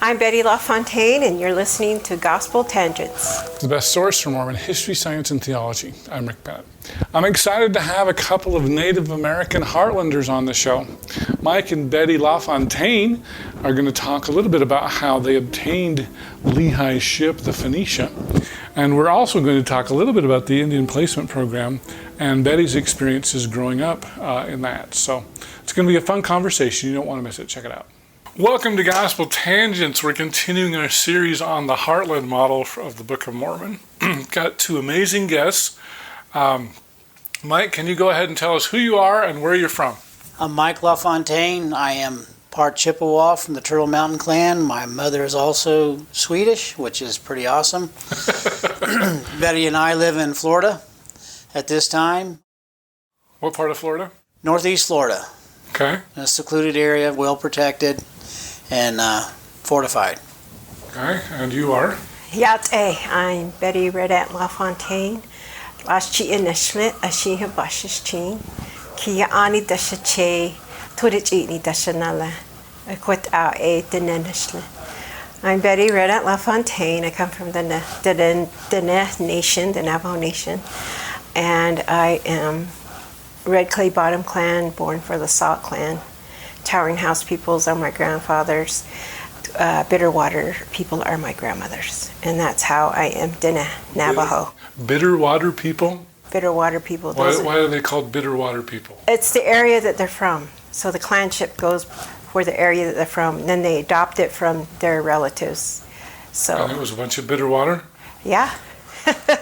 I'm Betty LaFontaine, and you're listening to Gospel Tangents, the best source for Mormon history, science, and theology. I'm Rick Bennett. I'm excited to have a couple of Native American Heartlanders on the show. Mike and Betty LaFontaine are going to talk a little bit about how they obtained Lehi's ship, the Phoenicia. And we're also going to talk a little bit about the Indian Placement Program and Betty's experiences growing up in that. So it's going to be a fun conversation. You don't want to miss it. Check it out. Welcome to Gospel Tangents. We're continuing our series on the Heartland model of the Book of Mormon. Got two amazing guests. Mike, can you go ahead and tell us who you are and where you're from? I'm Mike LaFontaine. I am part Chippewa from the Turtle Mountain clan. My mother is also Swedish, which is pretty awesome. Betty and I live in Florida at this time. What part of Florida? Northeast Florida. Okay. In a secluded area, well protected and fortified. Okay, and you are? I'm Betty Redant LaFontaine. Last chi inishlit ashi habashish chin. Kia ani dashache turich dashanala. Quit out a denenishlit. I'm Betty Redant LaFontaine. I come from the Nation, the Navajo Nation. And I am Red Clay Bottom clan, born for the Salt clan. Towering House peoples are my grandfathers. Bitterwater people are my grandmothers. And that's how I am Navajo. Bitterwater people? Bitterwater people. Why are they called Bitterwater people? It's the area that they're from. So the clanship goes for the area that they're from. And then they adopt it from their relatives. So. And it was a bunch of Bitterwater? Yeah.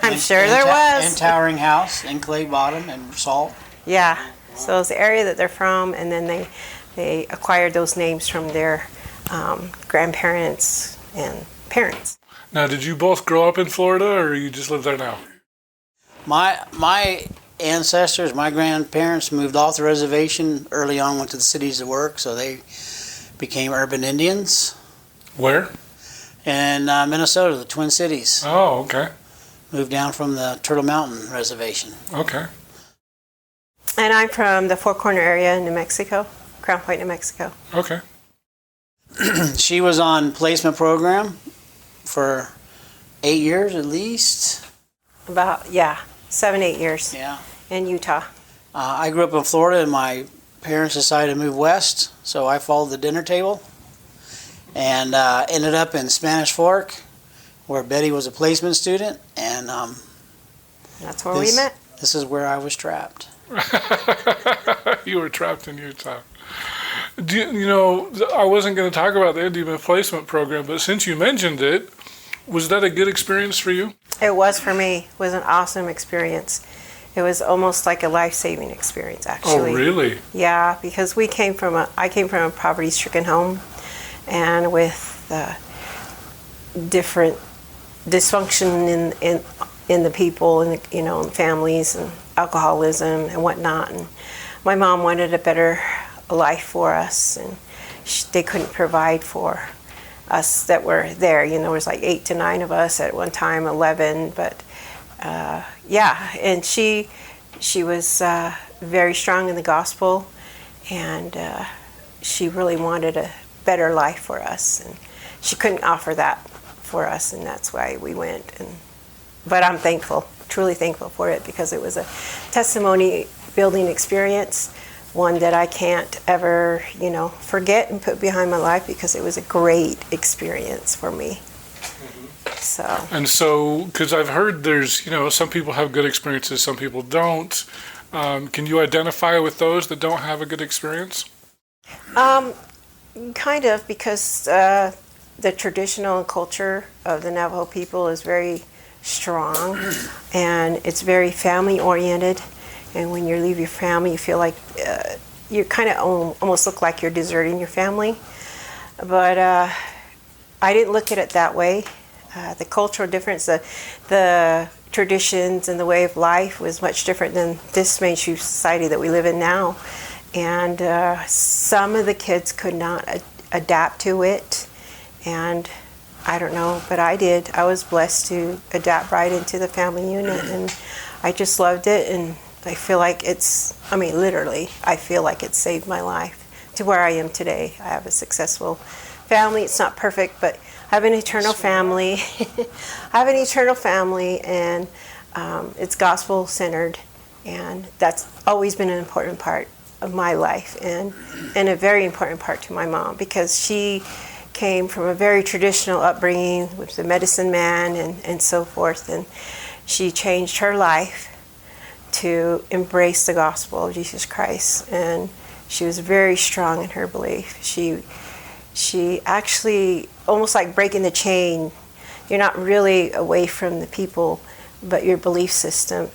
I'm sure there was. And Towering House, and Clay Bottom, and Salt. Yeah. So it's the area that they're from, and then they acquired those names from their grandparents and parents. Now, did you both grow up in Florida, or you just live there now? My ancestors, my grandparents moved off the reservation early on, went to the cities to work, so they became urban Indians. Where? In Minnesota, the Twin Cities. Oh, okay. Moved down from the Turtle Mountain reservation. Okay. And I'm from the Four Corner area in New Mexico, Crown Point, New Mexico. Okay. She was on placement program for 8 years at least. 7-8 years. Yeah. In Utah. I grew up in Florida, and my parents decided to move west, so I followed the dinner table and ended up in Spanish Fork, where Betty was a placement student, and that's where we met. This is where I was trapped. You were trapped in Utah. I wasn't going to talk about the Indian Placement Program, but since you mentioned it, was that a good experience for you? It was for me. It was an awesome experience. It was almost like a life-saving experience, actually. Oh, really? Yeah, because I came from a poverty-stricken home, and with different dysfunction in the people and families and alcoholism and whatnot. And my mom wanted a better life for us, and they couldn't provide for us that were there. There was like 8 to 9 of us at one time, 11. But and she was very strong in the gospel, and she really wanted a better life for us, and she couldn't offer that for us, and that's why we went. But I'm thankful, truly thankful for it, because it was a testimony building experience, one that I can't ever, forget and put behind my life, because it was a great experience for me. Mm-hmm. So, because I've heard there's, some people have good experiences, some people don't. Can you identify with those that don't have a good experience? Kind of, because the traditional culture of the Navajo people is very strong, and it's very family oriented, and when you leave your family you feel like you kind of almost look like you're deserting your family. But I didn't look at it that way. The cultural difference, the traditions and the way of life was much different than this mainstream society that we live in now, and some of the kids could not adapt to it, and I don't know, but I did. I was blessed to adapt right into the family unit, and I just loved it, and I feel like literally, I feel like it saved my life to where I am today. I have a successful family. It's not perfect, but I have an eternal family. I have an eternal family, and it's gospel-centered, and that's always been an important part of my life, and a very important part to my mom, because she came from a very traditional upbringing with the medicine man and so forth, and she changed her life to embrace the gospel of Jesus Christ, and she was very strong in her belief. She actually, almost like breaking the chain, you're not really away from the people, but your belief system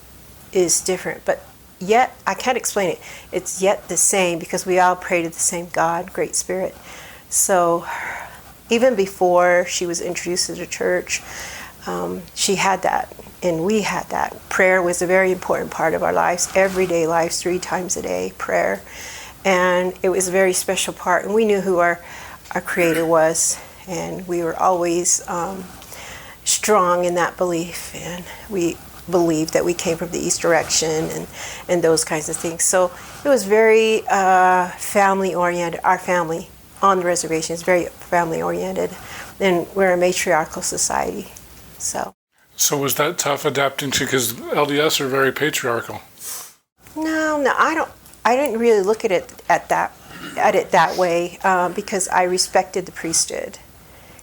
is different. But yet, I can't explain it. It's yet the same, because we all pray to the same God, Great Spirit. So even before she was introduced to the church, she had that, and we had that. Prayer was a very important part of our lives, everyday lives, 3 times a day, prayer. And it was a very special part, and we knew who our Creator was, and we were always strong in that belief, and we believed that we came from the East direction and those kinds of things. So it was very family-oriented. Our family on the reservation is very family-oriented, and we're a matriarchal society. So was that tough adapting to, because LDS are very patriarchal? No, I didn't really look at it that way, because I respected the priesthood,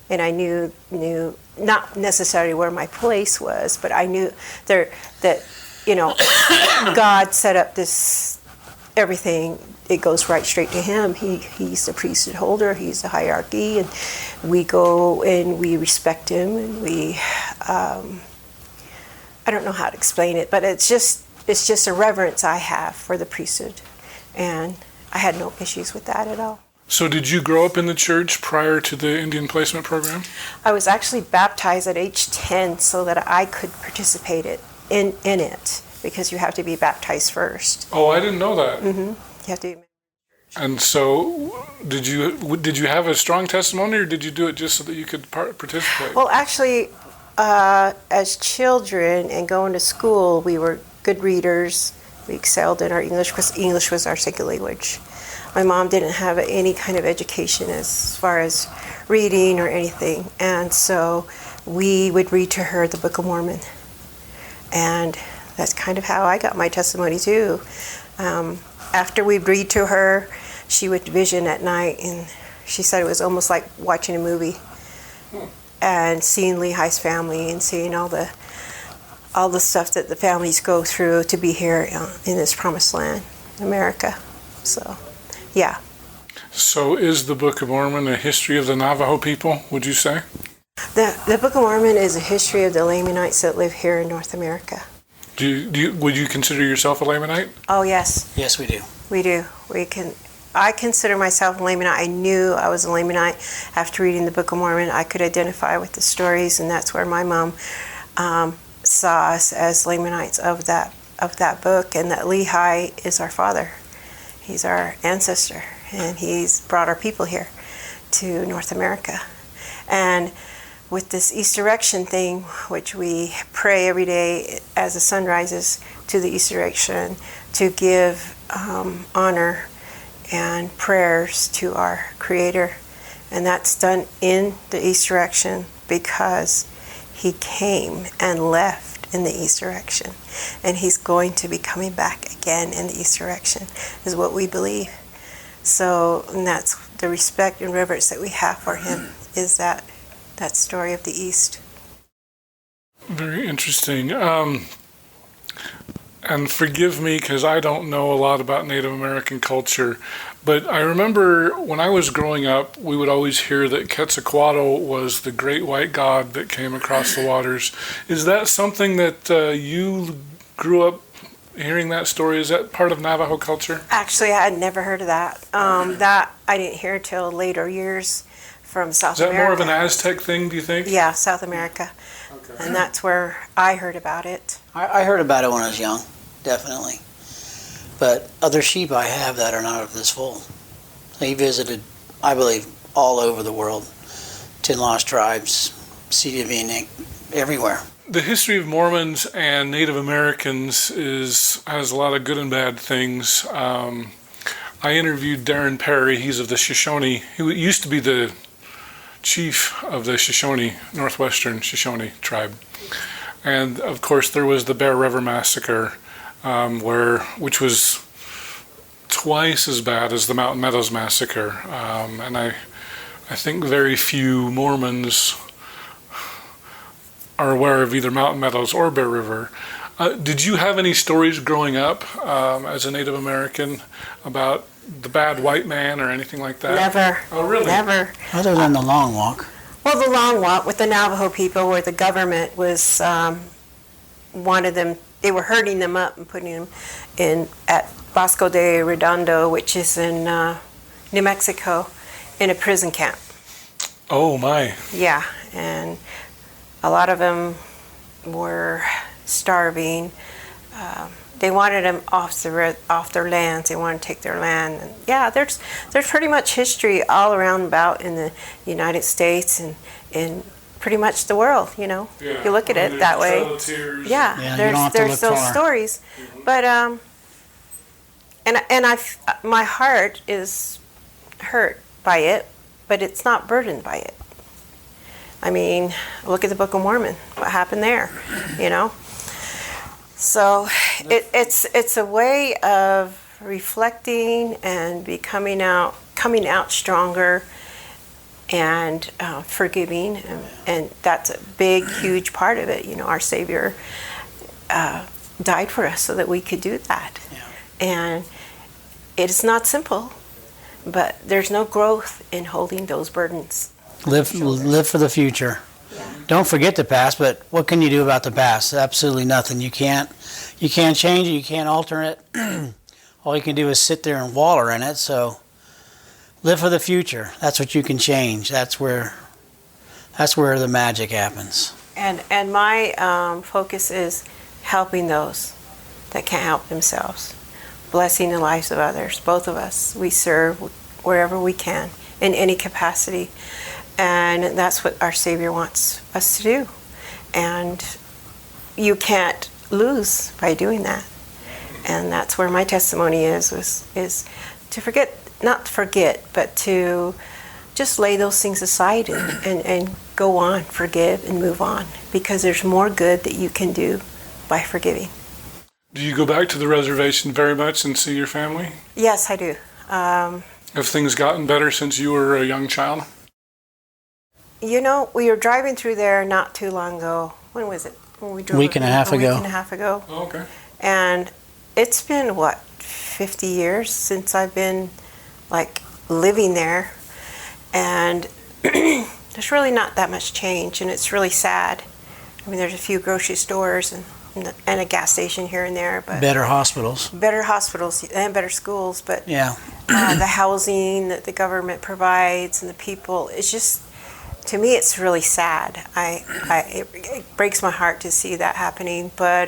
and I knew not necessarily where my place was, but I knew that God set up this everything. It goes right straight to Him. He's the priesthood holder. He's the hierarchy, and we go and we respect Him, and we I don't know how to explain it, but it's just a reverence I have for the priesthood, and I had no issues with that at all. So did you grow up in the church prior to the Indian Placement Program? I was actually baptized at age 10 so that I could participate in it, because you have to be baptized first. Oh, I didn't know that. Mm-hmm. You have to. And so did you have a strong testimony, or did you do it just so that you could participate? Well, actually, as children and going to school, we were good readers. We excelled in our English, because English was our second language. My mom didn't have any kind of education as far as reading or anything, and so we would read to her the Book of Mormon, and that's kind of how I got my testimony too. After we'd read to her, she would vision at night, and she said it was almost like watching a movie and seeing Lehi's family and seeing all the stuff that the families go through to be here in this promised land, America. So, yeah. So is the Book of Mormon a history of the Navajo people, would you say? The Book of Mormon is a history of the Lamanites that live here in North America. Would you consider yourself a Lamanite? Oh, yes. Yes, we do. We do. I consider myself a Lamanite. I knew I was a Lamanite after reading the Book of Mormon. I could identify with the stories, and that's where my mom saw us as Lamanites of that book, and that Lehi is our father. He's our ancestor, and he's brought our people here to North America. And with this East direction thing, which we pray every day as the sun rises to the East direction to give honor and prayers to our Creator. And that's done in the East direction because He came and left in the East direction. And He's going to be coming back again in the East direction, is what we believe. So, and that's the respect and reverence that we have for Him, is that story of the East. Very interesting. And forgive me because I don't know a lot about Native American culture, but I remember when I was growing up, we would always hear that Quetzalcoatl was the great white god that came across the waters. Is that something that you grew up hearing that story? Is that part of Navajo culture? Actually, I had never heard of that. That I didn't hear till later years from South America. Is that more of an Aztec thing, do you think? Yeah, South America. Okay. And that's where I heard about it. I heard about it when I was young, definitely. But other sheep I have that are not of this fold. He visited, I believe, all over the world. 10 lost tribes, City of Enoch, everywhere. The history of Mormons and Native Americans has a lot of good and bad things. I interviewed Darren Perry. He's of the Shoshone. He used to be the chief of the Shoshone, northwestern Shoshone tribe. And of course, there was the Bear River Massacre, which was twice as bad as the Mountain Meadows Massacre. And I think very few Mormons are aware of either Mountain Meadows or Bear River. Did you have any stories growing up as a Native American about the bad white man or anything like that? Never. Oh, really? Never. Other than the long walk. Well, the long walk with the Navajo people, where the government was wanted them, they were herding them up and putting them in at Bosco de Redondo, which is in New Mexico, in a prison camp. Oh, my. Yeah, and a lot of them were starving. They wanted them off their lands. They wanted to take their land. And yeah, there's pretty much history all around about in the United States and in pretty much the world. You know, Yeah. if you look at it that way. Yeah, you don't have to there's look those far. stories, but my heart is hurt by it, but it's not burdened by it. I mean, look at the Book of Mormon. What happened there? You know. So it's a way of reflecting and coming out stronger and forgiving, and that's a big, huge part of it. You know, our Savior died for us so that we could do that, and it's not simple, but there's no growth in holding those burdens. Live for the future. Don't forget the past, but what can you do about the past? Absolutely nothing. You can't change it. You can't alter it. All you can do is sit there and waller in it. So live for the future. That's what you can change. That's where the magic happens. And my focus is helping those that can't help themselves, blessing the lives of others. Both of us, we serve wherever we can in any capacity. And that's what our Savior wants us to do. And you can't lose by doing that. And that's where my testimony is to not forget, but to just lay those things aside and go on, forgive and move on. Because there's more good that you can do by forgiving. Do you go back to the reservation very much and see your family? Yes, I do. Have things gotten better since you were a young child? You know, we were driving through there not too long ago. When was it? When we drove A week and a half ago. Oh, okay. And it's been, 50 years since I've been, living there. And there's really not that much change, and it's really sad. I mean, there's a few grocery stores and a gas station here and there, but Better hospitals. better hospitals and better schools, but Yeah. the housing that the government provides and the people, it's just, to me, it's really sad. It breaks my heart to see that happening, but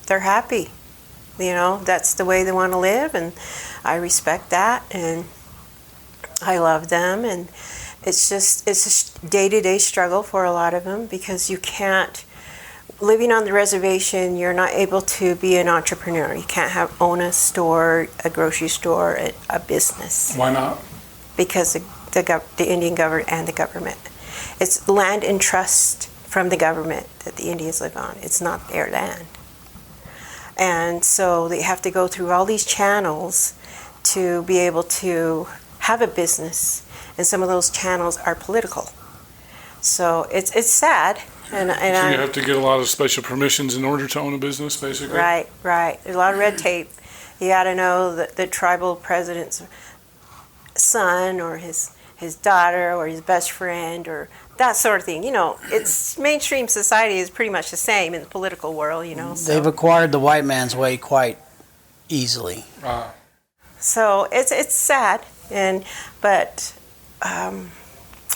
they're happy. You know, that's the way they want to live, and I respect that, and I love them, and it's a day-to-day struggle for a lot of them, because you can't, living on the reservation, you're not able to be an entrepreneur. You can't own a store, a grocery store, a business. Why not? Because the Indian government and the government. It's land in trust from the government that the Indians live on. It's not their land. And so they have to go through all these channels to be able to have a business. And some of those channels are political. So it's sad. So you have to get a lot of special permissions in order to own a business, basically? Right. There's a lot of red tape. You got to know the tribal president's son or his daughter or his best friend or that sort of thing. You know, it's mainstream society is pretty much the same in the political world, you know. So. They've acquired the white man's way quite easily. So it's sad, but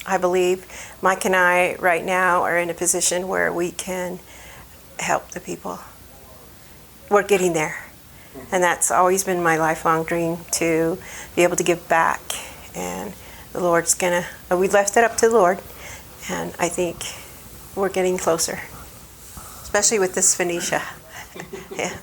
I believe Mike and I right now are in a position where we can help the people. We're getting there. And that's always been my lifelong dream, to be able to give back. And the Lord's we left it up to the Lord. And I think we're getting closer, especially with this Phoenicia. Yeah.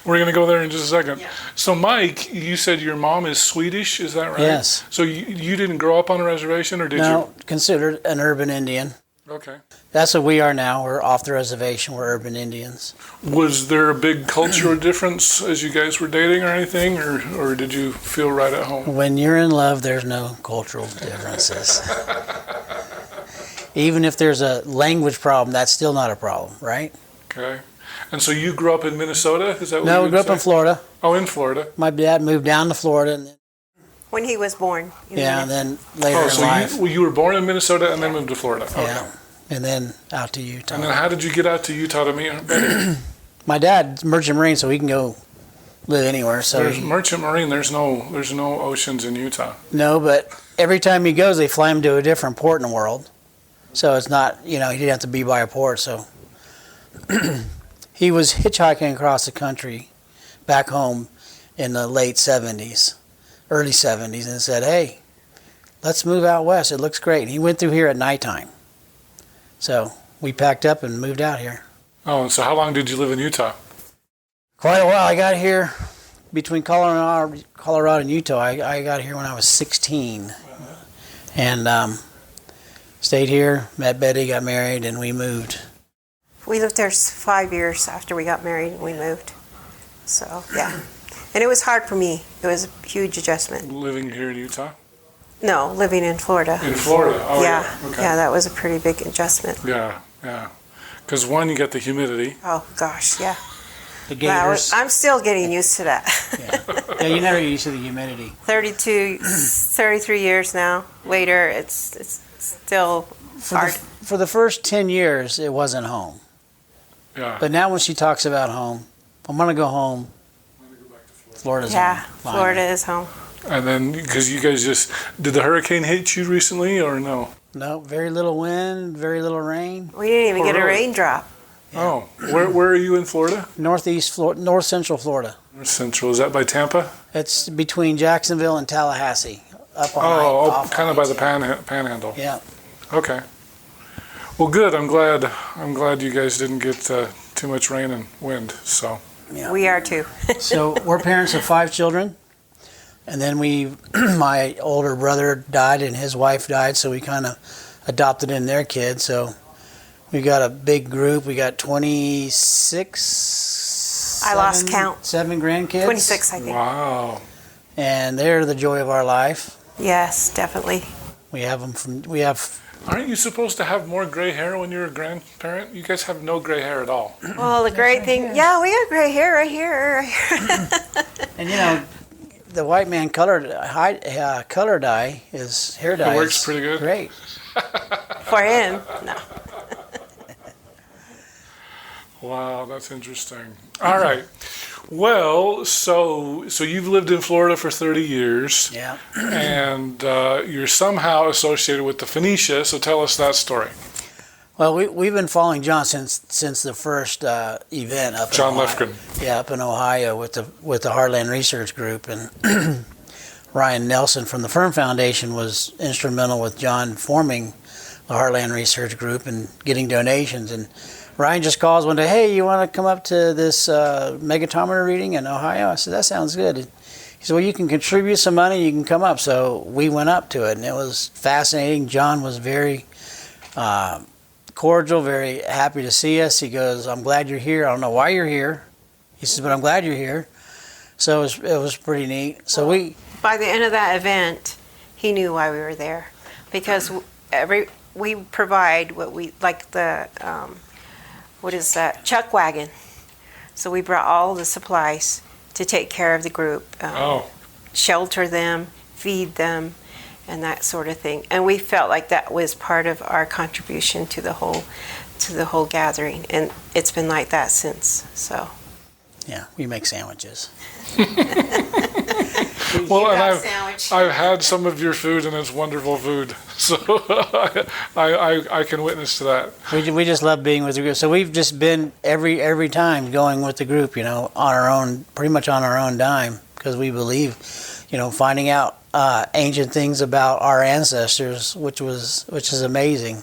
We're going to go there in just a second. Yeah. So, Mike, you said your mom is Swedish, is that right? Yes. So you didn't grow up on a reservation, or did No, considered an urban Indian. you? Okay. That's what we are now. We're off the reservation. We're urban Indians. Was there a big cultural difference as you guys were dating or anything, or did you feel right at home? When you're in love, there's no cultural differences. Even if there's a language problem, that's still not a problem, right? Okay. And so you grew up in Minnesota? Is that what No, you we grew up in Florida. Oh, in Florida. My dad moved down to Florida, and then, When he was born. and then later Oh, in so life. you were born in Minnesota and then moved to Florida. Okay. Yeah, and then out to Utah. And then how did you get out to Utah to meet Betty? My dad's merchant marine, so he can go live anywhere. So There's Merchant Marine. There's no oceans in Utah. no, but every time he goes, they fly him to a different port in the world. So it's not, he didn't have to be by a port. So he was hitchhiking across the country back home in the late 70s, early 70s, and said, hey, let's move out west. It looks great. And he went through here at nighttime. So we packed up and moved out here. Oh, and so how long did you live in Utah? Quite a while. I got here between Colorado and Utah. I got here when I was 16. And stayed here, met Betty, got married, and we moved. We lived there 5 years after we got married and we moved. So, yeah. And it was hard for me. It was a huge adjustment. Living here in Utah? No, living in Florida. In Florida? Oh, Yeah. yeah. Okay. Yeah, that was a pretty big adjustment. Yeah, yeah. Because one, you get the humidity. Oh, gosh, yeah. The Well, gators. I'm still getting used to that. Yeah, you never get used to the humidity. 33 years now later, it's still hard. For the first 10 years, it wasn't home. Yeah. But now when she talks about home, I'm going to go home. Florida's Yeah, home. Finally. Florida is home. And then, because you guys did the hurricane hit you recently or no? No, very little wind, very little rain. We didn't even Oh, get a really? raindrop. Oh, where are you in Florida? North central Florida. North Central. Is that by Tampa? It's between Jacksonville and Tallahassee. Up on Kind of by the panhandle. Yeah. Okay. Well, good. I'm glad you guys didn't get too much rain and wind. So. Yeah. We are too. So we're parents of 5 children. And then my older brother died and his wife died, so we kind of adopted in their kids. So we got a big group. We got 26. I lost count. 7 grandkids. 26, I think. Wow. And they're the joy of our life. Yes, definitely. We have them Aren't you supposed to have more gray hair when you're a grandparent? You guys have no gray hair at all. Well, the great thing, yeah, we got gray hair right here. Right here. and the white man color dye is hair dye. It works is pretty good. Great. For him, no. Wow, that's interesting. All right. Well, so you've lived in Florida for 30 years. Yeah. And you're somehow associated with the Phoenicia, so tell us that story. Well, we've been following John since the first event up John in Ohio. Lefgren. Yeah, up in Ohio with the Heartland Research Group, and Ryan Nelson from the Fern Foundation was instrumental with John forming the Heartland Research Group and getting donations. And Ryan just calls one day, hey, you want to come up to this megatometer reading in Ohio? I said, that sounds good. He said, well, you can contribute some money, you can come up. So we went up to it, and it was fascinating. John was very cordial, very happy to see us. He goes, I'm glad you're here. I don't know why you're here. He says, but I'm glad you're here. So it was pretty neat. So By the end of that event, he knew why we were there, because we provide what we like the what is that, chuck wagon. So we brought all the supplies to take care of the group, shelter them, feed them, and that sort of thing. And we felt like that was part of our contribution to the whole gathering, and it's been like that since. So. yeah, we make sandwiches. Well, and sandwich. I've had some of your food, and it's wonderful food. So I can witness to that. We just love being with the group. So we've just been every time going with the group, on our own, pretty much on our own dime, because we believe, finding out ancient things about our ancestors, which is amazing.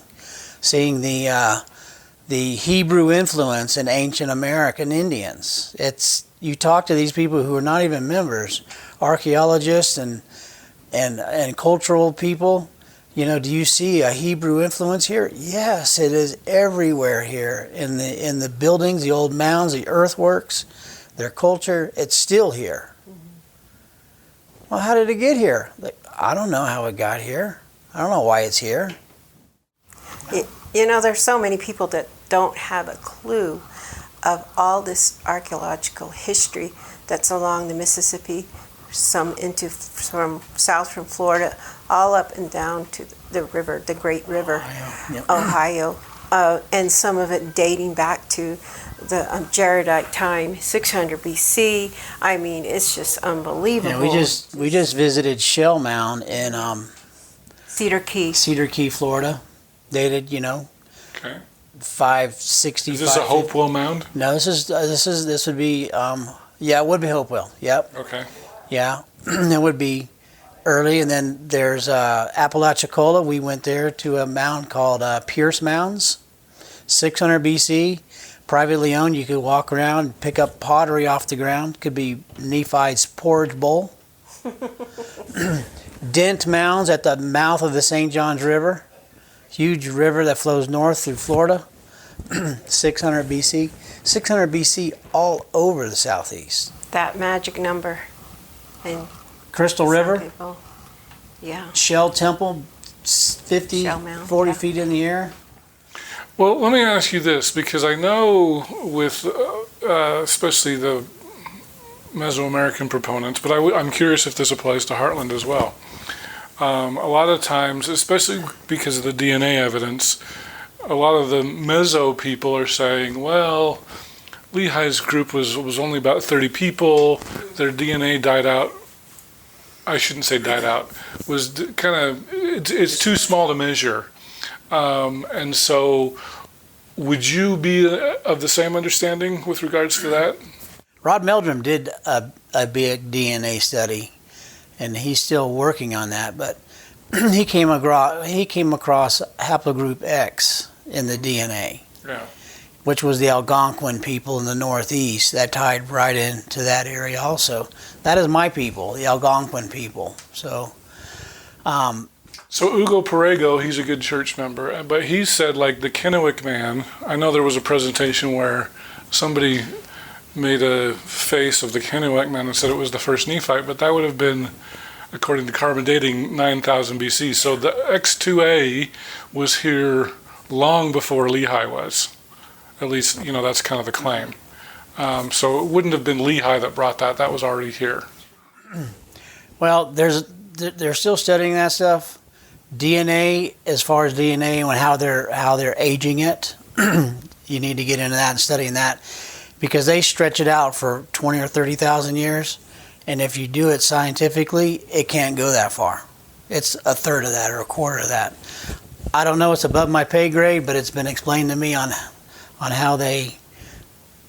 Seeing the Hebrew influence in ancient American Indians. It's you talk to these people who are not even members, archaeologists and cultural people. You know, do you see a Hebrew influence here? Yes, it is everywhere here in the buildings, the old mounds, the earthworks, their culture. It's still here. Well, how did it get here? I don't know how it got here. I don't know why it's here. You know, there's so many people that don't have a clue of all this archaeological history that's along the Mississippi, from south from Florida, all up and down to the river, the Great River, Ohio, and some of it dating back to the Jaredite time, 600 BC. I mean, it's just unbelievable. Yeah, we just visited Shell Mound in Cedar Key, Florida, dated, Okay. 560. Is this a Hopewell mound? No, this would be it would be Hopewell. Yep. Okay. Yeah, it would be early, and then there's Apalachicola. We went there to a mound called Pierce Mounds, 600 BC, privately owned. You could walk around and pick up pottery off the ground. Could be Nephi's porridge bowl. Dent Mounds at the mouth of the St. Johns River, huge river that flows north through Florida, 600 BC. 600 BC all over the southeast. That magic number. And Crystal River, people, yeah. Shell Temple, 50, Shell Mound, 40 yeah. feet in the air. Well, let me ask you this, because I know with especially the Mesoamerican proponents, but I'm curious if this applies to Heartland as well. A lot of times, especially because of the DNA evidence, a lot of the Meso people are saying, well, Lehi's group was only about 30 people. Their DNA died out. I shouldn't say died out. Was kind of, it's too small to measure. And so would you be of the same understanding with regards to that? Rod Meldrum did a big DNA study, and he's still working on that, but he came across haplogroup X in the DNA. Yeah. Which was the Algonquin people in the Northeast. That tied right into that area also. That is my people, the Algonquin people. So Ugo Perego, he's a good church member, but he said, like, the Kennewick man, I know there was a presentation where somebody made a face of the Kennewick man and said it was the first Nephite, but that would have been, according to carbon dating, 9,000 BC. So the X2A was here long before Lehi was. At least, that's kind of the claim. So it wouldn't have been Lehi that brought that. That was already here. Well, they're still studying that stuff. DNA, as far as DNA and how they're aging it, you need to get into that and studying that, because they stretch it out for 20 or 30,000 years, and if you do it scientifically, it can't go that far. It's a third of that or a quarter of that. I don't know. It's above my pay grade, but it's been explained to me on how they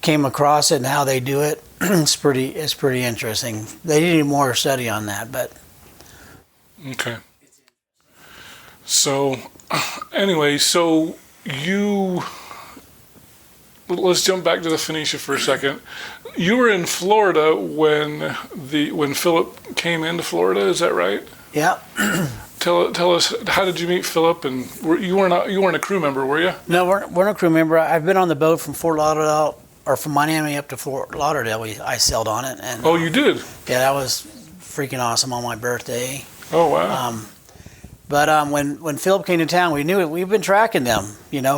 came across it and how they do it. It's pretty interesting. They need more study on that, but okay. So anyway, let's jump back to the Phoenicia for a second. You were in Florida when Philip came into Florida, is that right? Yeah. Tell us, how did you meet Philip? And you weren't a crew member, were you? No, we're not a crew member. I've been on the boat from Fort Lauderdale, or from Miami up to Fort Lauderdale. I sailed on it. And oh, you did? Yeah, that was freaking awesome on my birthday. Oh, wow. But when Philip came to town, we knew it. We've been tracking them,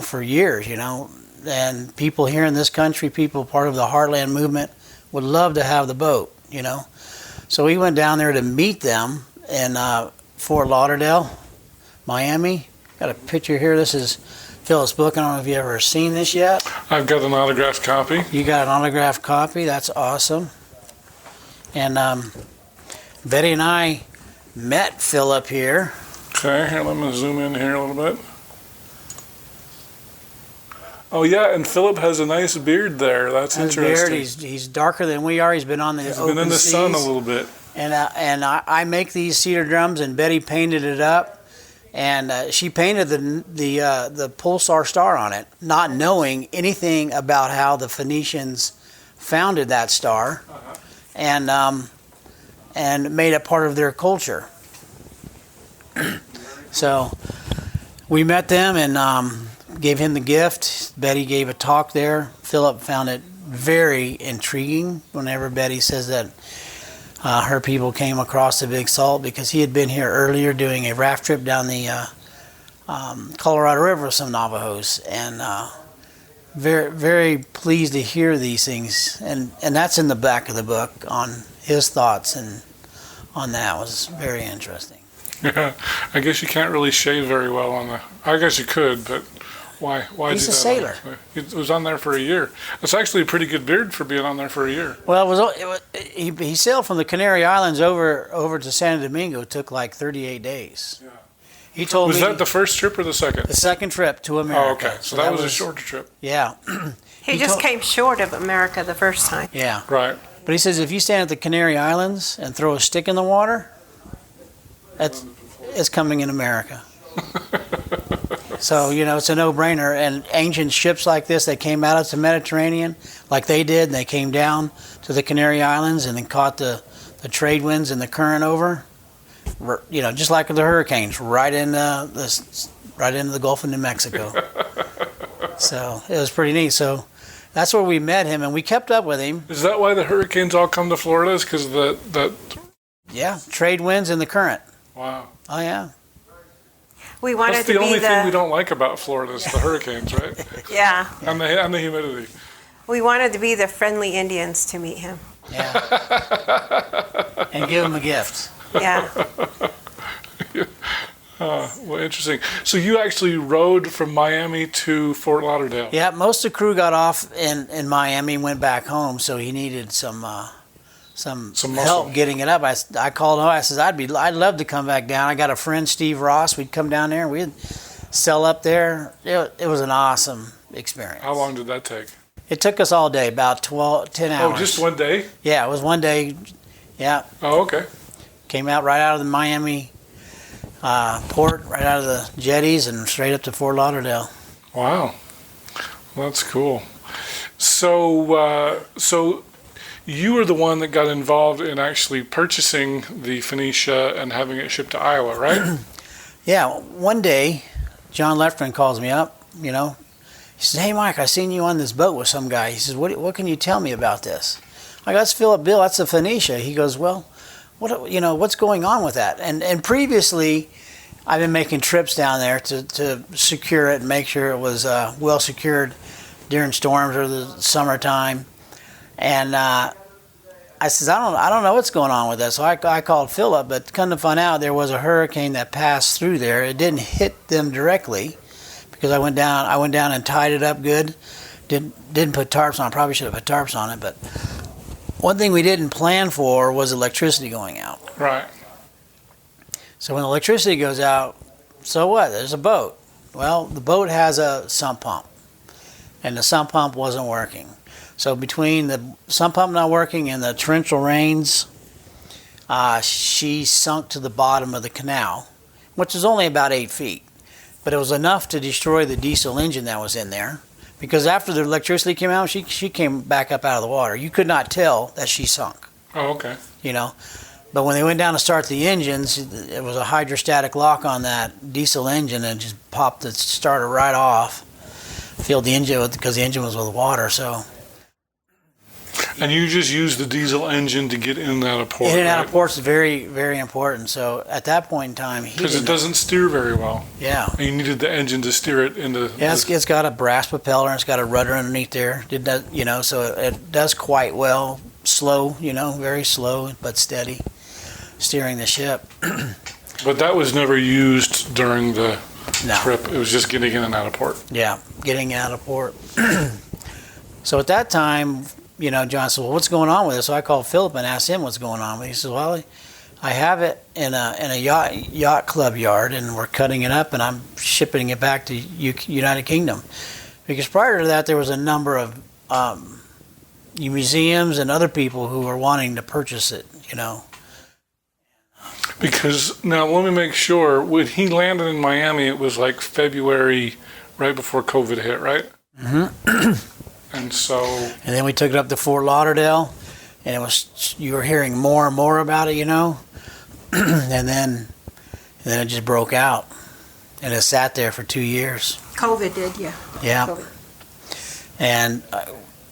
for years, and people here in this country, people part of the Heartland movement, would love to have the boat, So we went down there to meet them in Fort Lauderdale, Miami. Got a picture here. This is Philip's book. I don't know if you ever seen this yet. I've got an autographed copy. You got an autographed copy. That's awesome. And Betty and I met Philip here. Okay, here, let me zoom in here a little bit. Oh yeah, and Philip has a nice beard there. That's interesting. Beard. He's darker than we are. He's been on the He's open been in the seas. sun a little bit. And I make these cedar drums, and Betty painted it up, and she painted the pulsar star on it, not knowing anything about how the Phoenicians founded that star, and made it part of their culture. So we met them and gave him the gift. Betty gave a talk there. Philip found it very intriguing whenever Betty says that her people came across the Big Salt, because he had been here earlier doing a raft trip down the Colorado River with some Navajos, and very, very pleased to hear these things. And that's in the back of the book on his thoughts, and on that was very interesting. Yeah, I guess you can't really shave very well on the. I guess you could, but why? He's a sailor. It was on there for a year. It's actually a pretty good beard for being on there for a year. Well, he sailed from the Canary Islands over to San Domingo. It took like 38 days. Yeah. He told me. Was that the first trip or the second? The second trip to America. Oh, okay. So that was a shorter trip. Yeah. He just came short of America the first time. Yeah. Right. But he says if you stand at the Canary Islands and throw a stick in the water, it's coming in America. So, it's a no-brainer. And ancient ships like this, they came out of the Mediterranean like they did, and they came down to the Canary Islands and then caught the trade winds and the current over, just like the hurricanes, right into the Gulf of New Mexico. So it was pretty neat. So that's where we met him, and we kept up with him. Is that why the hurricanes all come to Florida? Is because that? Yeah, trade winds and the current. Wow. Oh, yeah. We wanted That's to the be only thing we don't like about Florida is the hurricanes, right? Yeah. And the humidity. We wanted to be the friendly Indians to meet him. Yeah. And give him a gift. Yeah. Well, interesting. So you actually rode from Miami to Fort Lauderdale. Yeah, most of the crew got off in Miami, went back home, so he needed some help getting it up. I called him. I said I'd love to come back down. I got a friend, Steve Ross. We'd come down there and we'd sail up there. It was an awesome experience. How long did that take? It took us all day, about 10 hours. Oh, just one day? Yeah, it was one day. Yeah. Oh, okay. Came out right out of the Miami port, right out of the jetties, and straight up to Fort Lauderdale. Wow, well, that's cool. So you were the one that got involved in actually purchasing the Phoenicia and having it shipped to Iowa, right? Yeah. One day, John Lefton calls me up. He says, "Hey, Mike, I seen you on this boat with some guy." He says, "What can you tell me about this?" I go, "That's Philip Bill. That's the Phoenicia." He goes, "Well, what's going on with that?" And previously, I've been making trips down there to secure it and make sure it was well secured during storms or the summertime. And I says, I don't know what's going on with that. So I called Philip, but come to find out there was a hurricane that passed through there. It didn't hit them directly because I went down and tied it up good. Didn't put tarps on. Probably should have put tarps on it, but one thing we didn't plan for was electricity going out. Right. So when electricity goes out, so what? There's a boat. Well, the boat has a sump pump, and the sump pump wasn't working. So between the sump pump not working and the torrential rains, she sunk to the bottom of the canal, which is only about 8 feet. But it was enough to destroy the diesel engine that was in there, because after the electricity came out, she came back up out of the water. You could not tell that she sunk. Oh, okay. But when they went down to start the engines, it was a hydrostatic lock on that diesel engine and just popped the starter right off. Filled the engine because the engine was with water, so. And you just used the diesel engine to get in and out of port, In and out of port's very, very important. So at that point in time, because it doesn't steer very well. Yeah. And you needed the engine to steer it into. Yeah, it's got a brass propeller and it's got a rudder underneath there. It does, so it does quite well. Slow, very slow but steady, steering the ship. But that was never used during the No. trip. It was just getting in and out of port. Yeah, getting out of port. So at that time, John said, "Well, what's going on with it?" So I called Philip and asked him what's going on with it. He says, "Well, I have it in a yacht club yard, and we're cutting it up, and I'm shipping it back to United Kingdom." Because prior to that, there was a number of museums and other people who were wanting to purchase it. Because now let me make sure. When he landed in Miami, it was like February, right before COVID hit, right? Mm-hmm. And so, And then we took it up to Fort Lauderdale, and you were hearing more and more about it, and then it just broke out, and it sat there for 2 years. COVID did, yeah. Yeah. COVID. And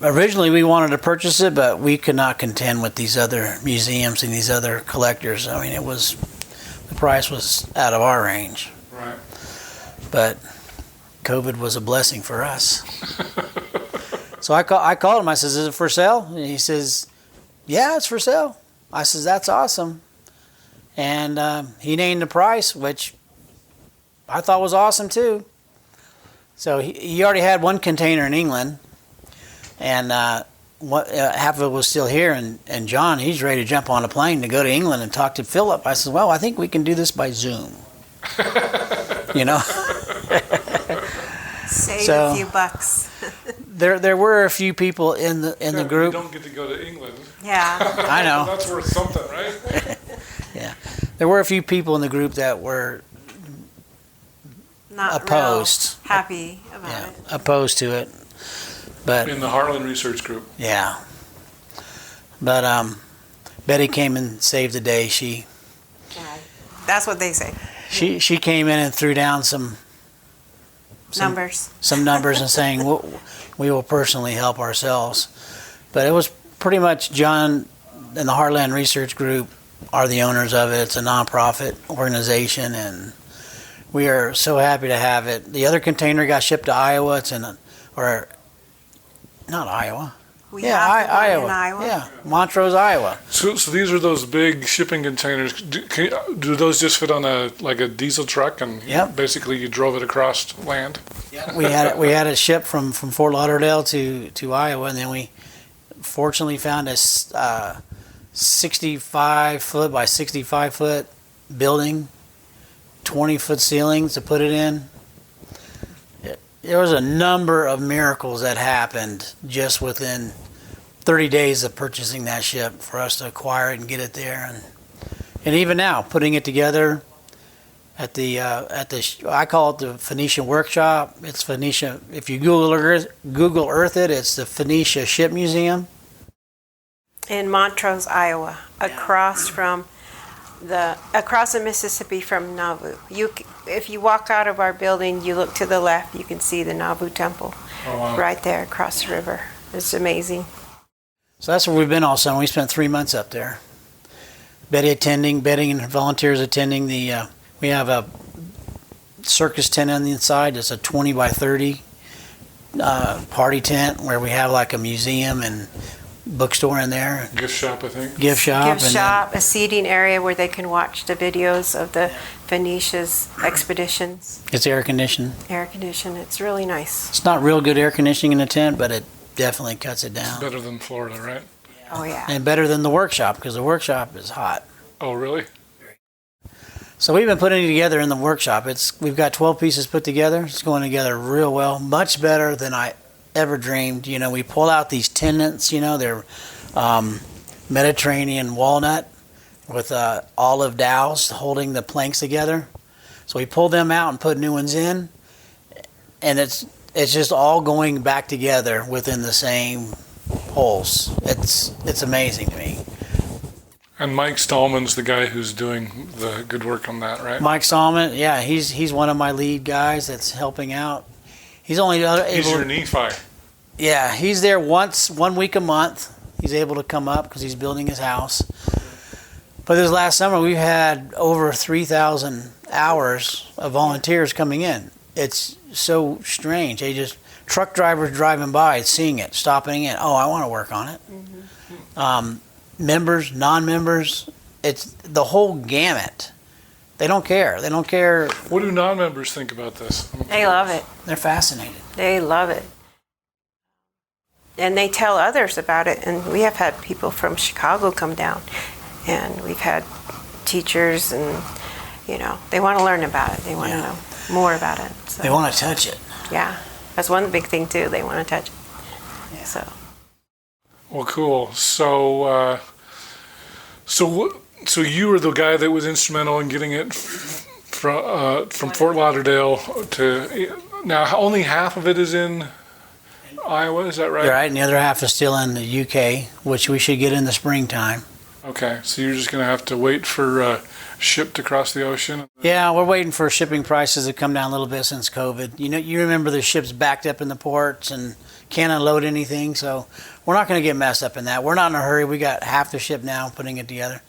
originally we wanted to purchase it, but we could not contend with these other museums and these other collectors. I mean, the price was out of our range. right. But COVID was a blessing for us. So I called him. I says, "Is it for sale?" And he says, "Yeah, it's for sale." I says, "That's awesome." And he named the price, which I thought was awesome too. So he already had one container in England, and half of it was still here. And John, he's ready to jump on a plane to go to England and talk to Philip. I said, "Well, I think we can do this by Zoom." Save So- a few bucks. There were a few people in the group. You don't get to go to England. Yeah. I know. That's worth something, right? Yeah, there were a few people in the group that were Not Opposed. real happy about it. opposed to it, but In the Heartland Research Group. yeah. But Betty came and saved the day. She Yeah. That's what they say. she came in and threw down some Numbers. numbers and saying we will personally help ourselves. But it was pretty much John and the Heartland Research Group are the owners of it. It's a nonprofit organization, and we are so happy to have it. The other container got shipped to Iowa. It's not Iowa. We Yeah, have the one Iowa. in Iowa. Yeah, Montrose, Iowa. So these are those big shipping containers. Do those just fit on a diesel truck, and Yep. basically you drove it across land? We had it shipped from Fort Lauderdale to Iowa, and then we fortunately found a 65-foot by 65-foot building, 20-foot ceilings to put it in. There was a number of miracles that happened just within 30 days of purchasing that ship for us to acquire it and get it there, and even now putting it together at the I call it the Phoenicia Workshop. It's Phoenicia. If you Google Earth it, it's the Phoenicia Ship Museum In Montrose, Iowa, across the Mississippi from Nauvoo. If you walk out of our building, you look to the left, you can see the Nauvoo Temple Oh, wow. right there across the river. It's amazing. So that's where we've been all summer. We spent 3 months up there. Betty and volunteers attending the. We have a circus tent on the inside. It's a 20 by 30 party tent where we have like a museum and bookstore in there. Gift shop, I think. Gift shop. Gift shop, a seating area where they can watch the videos of the Phoenicia's expeditions. It's air conditioned. Air conditioned. It's really nice. It's not real good air conditioning in the tent, but it definitely cuts it down. Better than Florida, right? Oh yeah. And better than the workshop because the workshop is hot. Oh, really? So we've been putting it together in the workshop. We've got 12 pieces put together. It's going together real well, much better than I ever dreamed. We pull out these tendons. They're Mediterranean walnut with olive dowels holding the planks together. So we pull them out and put new ones in, and it's just all going back together within the same holes. It's amazing to me. And Mike Stallman's the guy who's doing the good work on that, right? Mike Stallman, yeah, he's one of my lead guys that's helping out. He's only able. He's your Nephi. Yeah, he's there 1 week a month. He's able to come up because he's building his house. But this last summer, we've had over 3,000 hours of volunteers coming in. It's so strange. Truck drivers driving by, seeing it, stopping in. Oh, I want to work on it. Mm-hmm. Members, non-members, it's the whole gamut. They don't care. They don't care. What do non-members think about this? They love it. They're fascinated. They love it. And they tell others about it. And we have had people from Chicago come down. And we've had teachers and, they want to learn about it. They want to know more about it. So, They want to touch it. yeah. That's one big thing, too. They want to touch it. Yeah. So. Well, cool. So you were the guy that was instrumental in getting it from Fort Lauderdale to now. Only half of it is in Iowa, is that right? Right, and the other half is still in the UK, which we should get in the springtime. Okay, so you're just going to have to wait for ship to cross the ocean? Yeah, we're waiting for shipping prices to come down a little bit since COVID. You remember the ships backed up in the ports and can't unload anything, so we're not going to get messed up in that. We're not in a hurry. We got half the ship now, putting it together.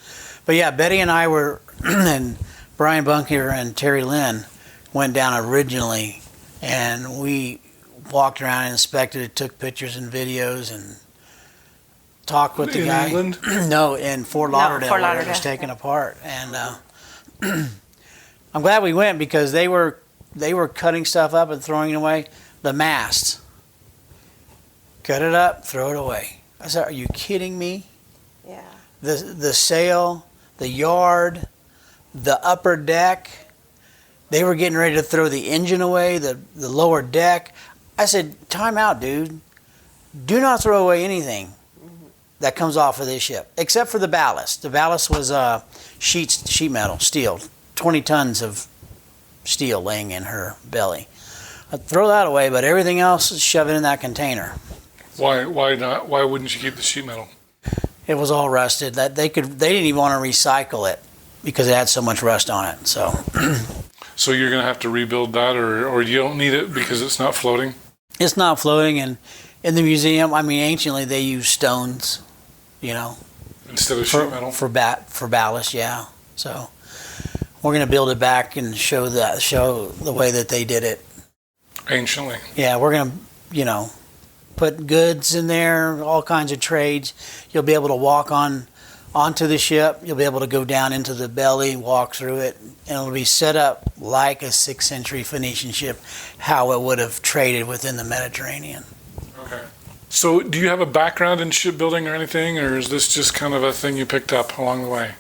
But yeah, Betty and I were, and Brian Bunker and Terry Lynn went down originally, and we walked around and inspected it, took pictures and videos, and talked with the guy. In England? No, in Fort Lauderdale, Fort where it was taken apart. And I'm glad we went because they were cutting stuff up and throwing it away. The mast, cut it up, throw it away. I said, "Are you kidding me?" Yeah. The sail, the yard, the upper deck. They were getting ready to throw the engine away, the lower deck. I said, "Time out, dude. Do not throw away anything that comes off of this ship, except for the ballast." The ballast was sheet metal, steel, 20 tons of steel laying in her belly. I'd throw that away, but everything else, shove it in that container. Why not? Why wouldn't you keep the sheet metal? It was all rusted. That they didn't even want to recycle it because it had so much rust on it. So So you're going to have to rebuild that, or you don't need it because it's not floating? it's not floating, and in the museum, I mean, anciently they used stones, Instead of sheet metal? for ballast, yeah. So we're going to build it back and show the way that they did it. Anciently? Yeah, we're going to, put goods in there, all kinds of trades. You'll be able to walk onto the ship. You'll be able to go down into the belly, walk through it, and it'll be set up like a 6th century Phoenician ship, how it would have traded within the Mediterranean. Okay. So do you have a background in shipbuilding or anything, or is this just kind of a thing you picked up along the way?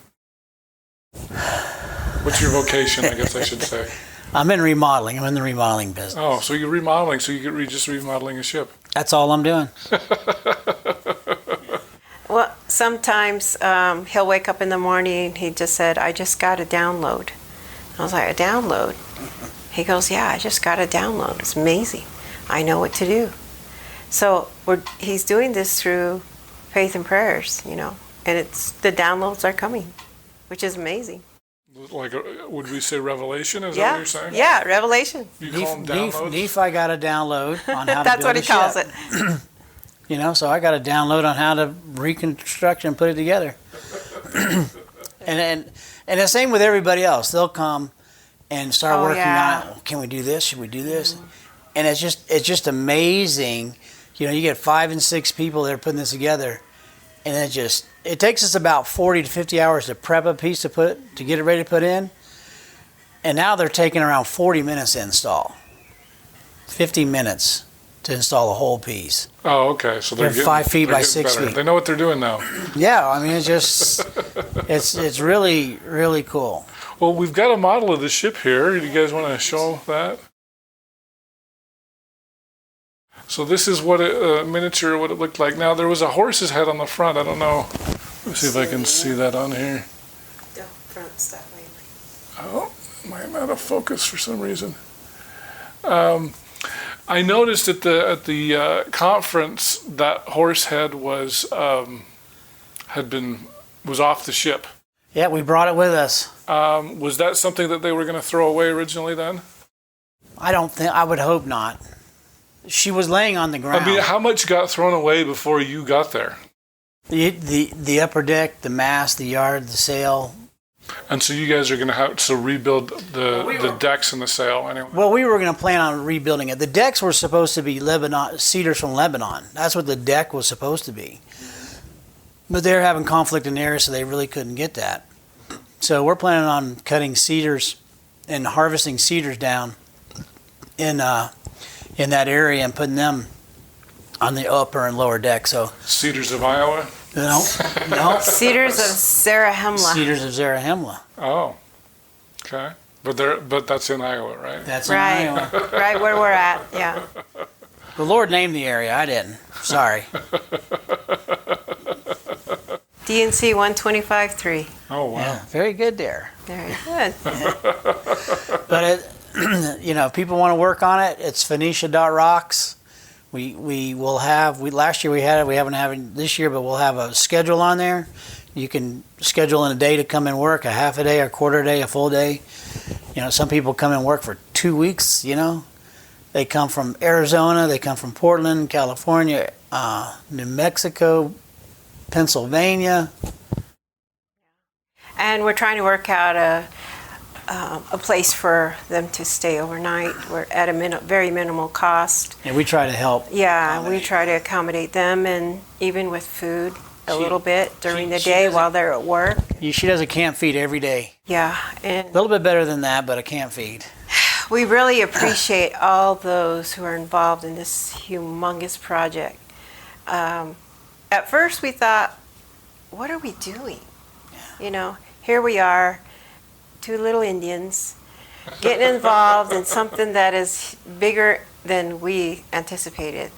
What's your vocation, I guess I should say? I'm in remodeling. I'm in the remodeling business. Oh, so you're remodeling, so you're just remodeling a ship. That's all I'm doing. Well, sometimes he'll wake up in the morning, he just said, "I just got a download." I was like, "A download?" He goes, "Yeah, I just got a download. It's amazing. I know what to do." So he's doing this through faith and prayers, and the downloads are coming, which is amazing. Like, would we say revelation? Is that what you're saying? Yeah, revelation. You call them downloads? Nephi got a download on how to That's build what a he calls ship. it. So I got a download on how to reconstruct and put it together. and the same with everybody else. They'll come and start working on it. Well, can we do this? Should we do this? Mm-hmm. And it's just amazing. You get 5 and 6 people that are putting this together, and it takes us about 40 to 50 hours to prep a piece to get it ready to put in. And now they're taking around 40 minutes to install. 50 minutes to install a whole piece. Oh, okay. So they're 5 feet by 6 better. feet. They know what they're doing now. Yeah, I mean, it's really, really cool. Well, we've got a model of the ship here. Do you guys want to show that? So this is what miniature, what it looked like. Now, there was a horse's head on the front. I don't know. Let's see if I can see that on here. The front stuff lately. Oh, am I out of focus for some reason? I noticed at the conference that horse head was off the ship. Yeah, we brought it with us. Was that something that they were going to throw away originally then? I would hope not. She was laying on the ground. I mean, how much got thrown away before you got there? The upper deck, the mast, the yard, the sail. And so you guys are going to have to rebuild the decks and the sail anyway? Well, we were going to plan on rebuilding it. The decks were supposed to be cedars from Lebanon. That's what the deck was supposed to be. But they're having conflict in the area, so they really couldn't get that. So we're planning on cutting cedars and harvesting cedars down in that area and putting them on the upper and lower deck. So Cedars of Iowa? No. Cedars of Zarahemla. Cedars of Zarahemla. Oh, okay. But that's in Iowa, right? That's in Right, Iowa. right where we're at, yeah. The Lord named the area. I didn't. Sorry. DNC 125.3. Oh, wow. Yeah, very good there. Very good. But if people want to work on it, it's Phoenicia.rocks. We will have, last year we had it, we haven't had it this year, but we'll have a schedule on there. You can schedule in a day to come and work, a half a day, a quarter day, a full day. Some people come and work for 2 weeks, They come from Arizona, they come from Portland, California, New Mexico, Pennsylvania. And we're trying to work out a place for them to stay overnight. We're at a very minimal cost. And we try to help. Yeah, we try to accommodate them, and even with food a little bit during the day while they're at work. She does a camp feed every day. Yeah. And a little bit better than that, but a camp feed. We really appreciate all those who are involved in this humongous project. At first we thought, what are we doing? Here we are, 2 little Indians, getting involved in something that is bigger than we anticipated.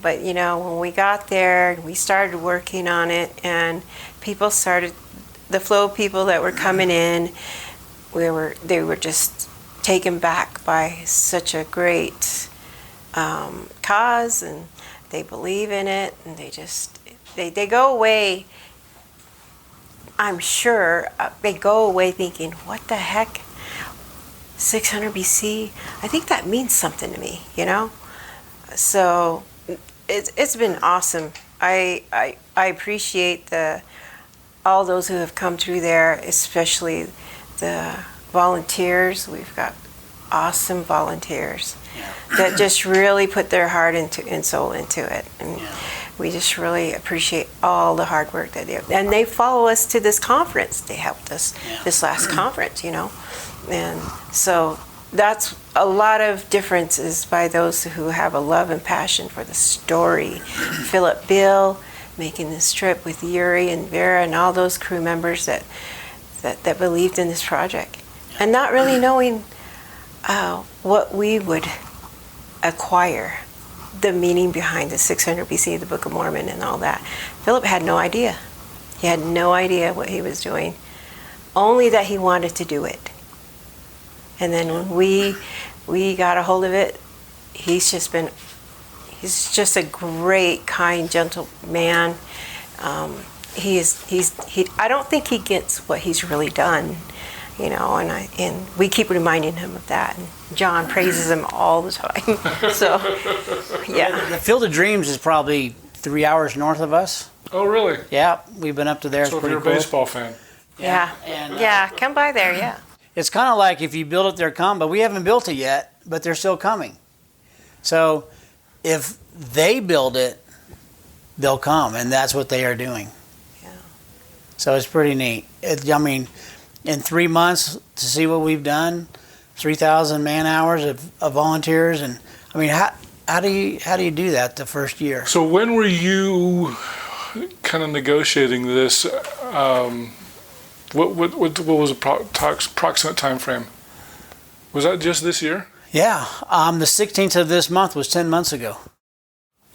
But when we got there, we started working on it, and the flow of people that were coming in, they were just taken back by such a great cause, and they believe in it, and they go away. I'm sure they go away thinking, what the heck? 600 BC? I think that means something to me, So it's been awesome. I appreciate all those who have come through there, especially the volunteers. We've got awesome volunteers that just really put their heart and soul into it. And we just really appreciate all the hard work that they do. And they follow us to this conference. They helped us this last conference, And so that's a lot of differences by those who have a love and passion for the story. Philip Bill making this trip with Yuri and Vera and all those crew members that believed in this project. And not really knowing what we would acquire, the meaning behind the 600 BC, the Book of Mormon and all that. Philip had no idea. He had no idea what he was doing, only that he wanted to do it. And then when we got a hold of it, he's just a great, kind, gentle man. I don't think he gets what he's really done, and we keep reminding him of that. And John praises him all the time. So, yeah. The Field of Dreams is probably 3 hours north of us. Oh, really? Yeah, we've been up to there. So if you're a baseball fan. Yeah. And, come by there, yeah. It's kind of like if you build it, they're coming, but we haven't built it yet, but they're still coming. So if they build it, they'll come, and that's what they are doing. Yeah. So it's pretty neat. In 3 months to see what we've done, 3,000 man hours of volunteers, and how do you do that the first year? So when were you kind of negotiating this? What was the approximate time frame? Was that just this year? Yeah, the 16th of this month was 10 months ago.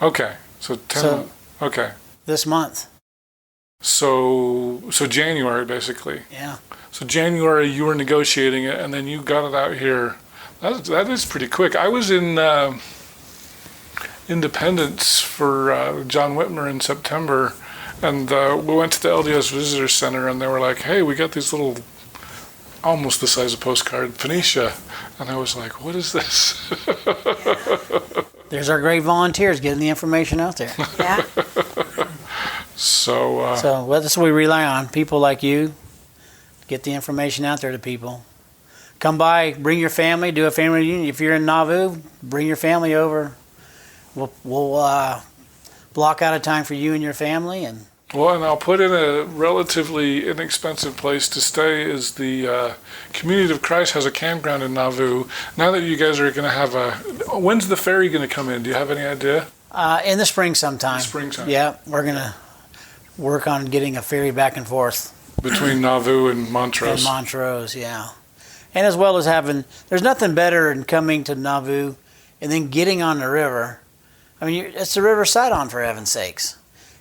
Okay, so 10. Okay. This month. So January basically. Yeah. So January you were negotiating it, and then you got it out here. That is pretty quick. I was in Independence for John Whitmer in September, and we went to the LDS Visitor Center, and they were like, "Hey, we got these little, almost the size of postcard, Phoenicia," and I was like, "What is this?" There's our great volunteers getting the information out there. Yeah. So that's what we rely on. People like you get the information out there to people. Come by, bring your family, do a family reunion. If you're in Nauvoo, bring your family over. We'll block out a time for you and your family. And I'll put in a relatively inexpensive place to stay is the Community of Christ has a campground in Nauvoo. Now that you guys are going to have when's the ferry going to come in? Do you have any idea? In the spring sometime. Springtime. Yeah, we're going to work on getting a ferry back and forth. Between Nauvoo and Montrose. And Montrose, yeah. And as well as there's nothing better than coming to Nauvoo and then getting on the river. It's the River Sidon, for heaven's sakes.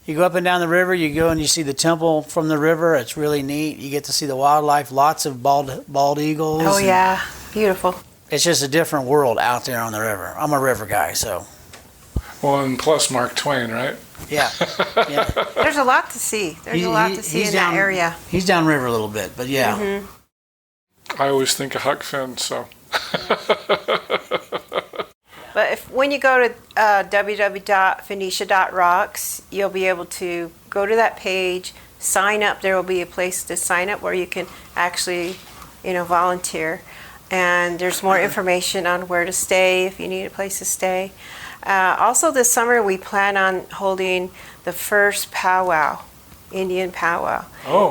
You go up and down the river, you go and you see the temple from the river. It's really neat. You get to see the wildlife, lots of bald eagles. Oh, yeah. Beautiful. It's just a different world out there on the river. I'm a river guy, so. Well, and plus Mark Twain, right? Yeah. Yeah. There's a lot to see. There's a lot to see in that area. He's downriver a little bit, but yeah. Mm-hmm. I always think of Huck Finn, so. But when you go to www.phoenicia.rocks, you'll be able to go to that page, sign up. There will be a place to sign up where you can actually, volunteer. And there's more information on where to stay if you need a place to stay. Also this summer we plan on holding the first powwow, Indian powwow,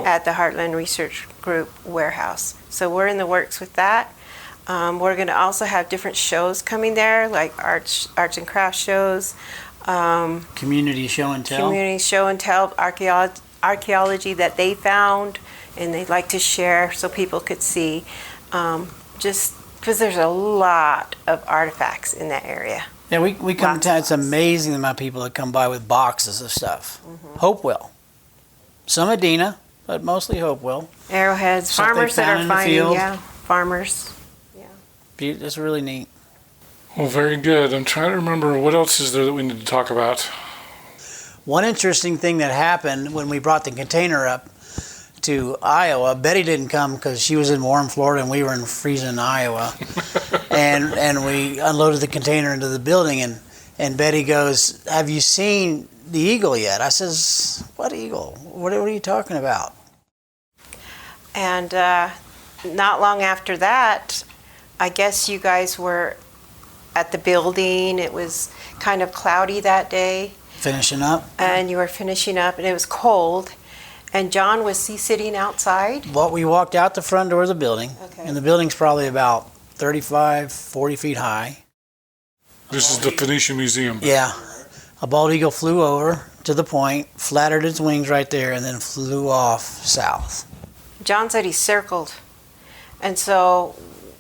at the Heartland Research Group warehouse. So we're in the works with that. We're going to also have different shows coming there, like arts and crafts shows. Community show and tell. Community show and tell, archaeology that they found and they'd like to share so people could see. Just because there's a lot of artifacts in that area. Yeah, we come to, it's amazing the amount of people that come by with boxes of stuff. Mm-hmm. Hopewell. Some Adena, but mostly Hopewell. Arrowheads, farmers that are finding, farmers. It's really neat. Well, very good. I'm trying to remember what else is there that we need to talk about. One interesting thing that happened when we brought the container up to Iowa, Betty didn't come because she was in warm Florida and we were in freezing Iowa. and we unloaded the container into the building and Betty goes, "Have you seen the eagle yet?" I says, "What eagle? What are you talking about?" And not long after that, I guess you guys were at the building. It was kind of cloudy that day. Finishing up. And you were finishing up, and it was cold. And John, was he sitting outside? Well, we walked out the front door of the building, okay. And the building's probably about 35, 40 feet high. This is the Phoenicia Museum. Yeah. A bald eagle flew over to the point, flattered its wings right there, and then flew off south. John said he circled. And so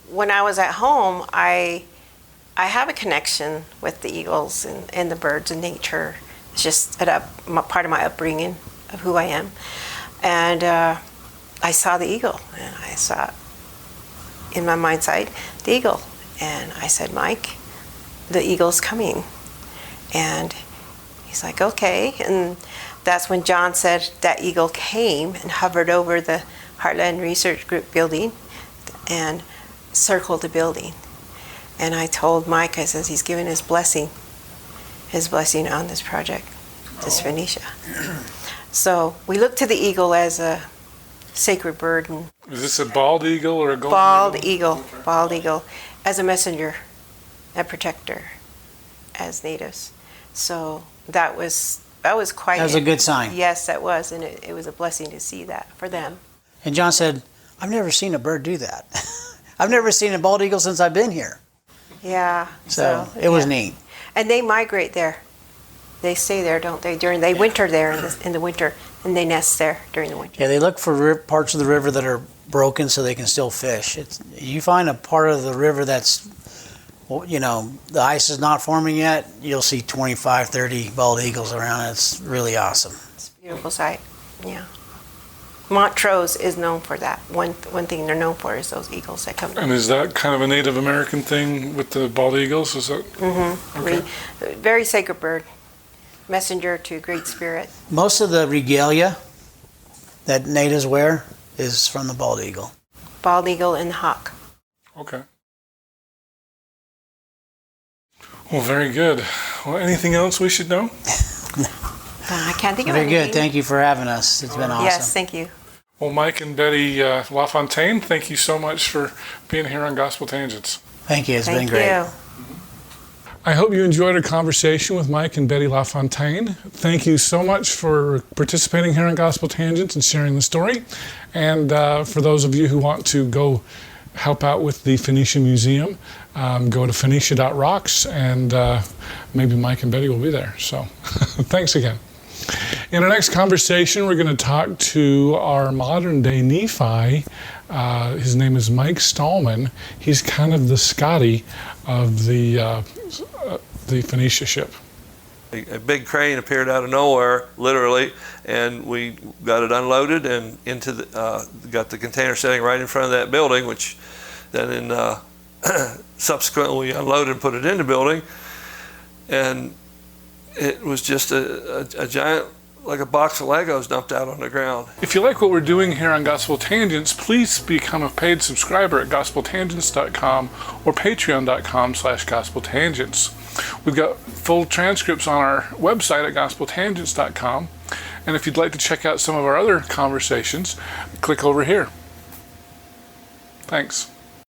when I was at home, I have a connection with the eagles and the birds and nature. It's just part of my upbringing of who I am. And I saw the eagle, and I saw in my mind's eye the eagle. And I said, "Mike, the eagle's coming." And he's like, "Okay." And that's when John said that eagle came and hovered over the Heartland Research Group building and circled the building. And I told Mike, I says, he's giving his blessing on this project, this Phoenicia. So we look to the eagle as a sacred bird. And is this a bald eagle or a golden eagle? Bald eagle, as a messenger, a protector, as natives. So that was quite. That was a good sign. Yes, that was, and it was a blessing to see that for them. And John said, "I've never seen a bird do that. I've never seen a bald eagle since I've been here." Yeah. So it was neat. And they migrate there. They stay there, don't they? They winter there in the winter, and they nest there during the winter. Yeah, they look for parts of the river that are broken so they can still fish. You find a part of the river that's, the ice is not forming yet, you'll see 25, 30 bald eagles around. It's really awesome. It's a beautiful sight, yeah. Montrose is known for that. One thing they're known for is those eagles that come. And is that kind of a Native American thing with the bald eagles? Is that? Mm-hmm. Okay. Very sacred bird, messenger to Great Spirit. Most of the regalia that natives wear is from the bald eagle. Bald eagle and the hawk. Okay. Well, very good. Well, anything else we should know? I can't think of anything. Very good. Thank you for having us. It's been awesome. Yes, thank you. Well, Mike and Betty LaFontaine, thank you so much for being here on Gospel Tangents. Thank you. It's been great. Thank you. I hope you enjoyed our conversation with Mike and Betty LaFontaine. Thank you so much for participating here on Gospel Tangents and sharing the story. And for those of you who want to go help out with the Phoenicia Museum, go to Phoenicia.rocks, and maybe Mike and Betty will be there. So thanks again. In our next conversation, we're going to talk to our modern-day Nephi. His name is Mike Stallman. He's kind of the Scotty of the Phoenicia Ship. A big crane appeared out of nowhere, literally, and we got it unloaded and got the container sitting right in front of that building, which then subsequently unloaded and put it in the building. And it was just a giant, like a box of Legos dumped out on the ground. If you like what we're doing here on Gospel Tangents, please become a paid subscriber at gospeltangents.com or patreon.com/gospeltangents. We've got full transcripts on our website at gospeltangents.com. And if you'd like to check out some of our other conversations, click over here. Thanks.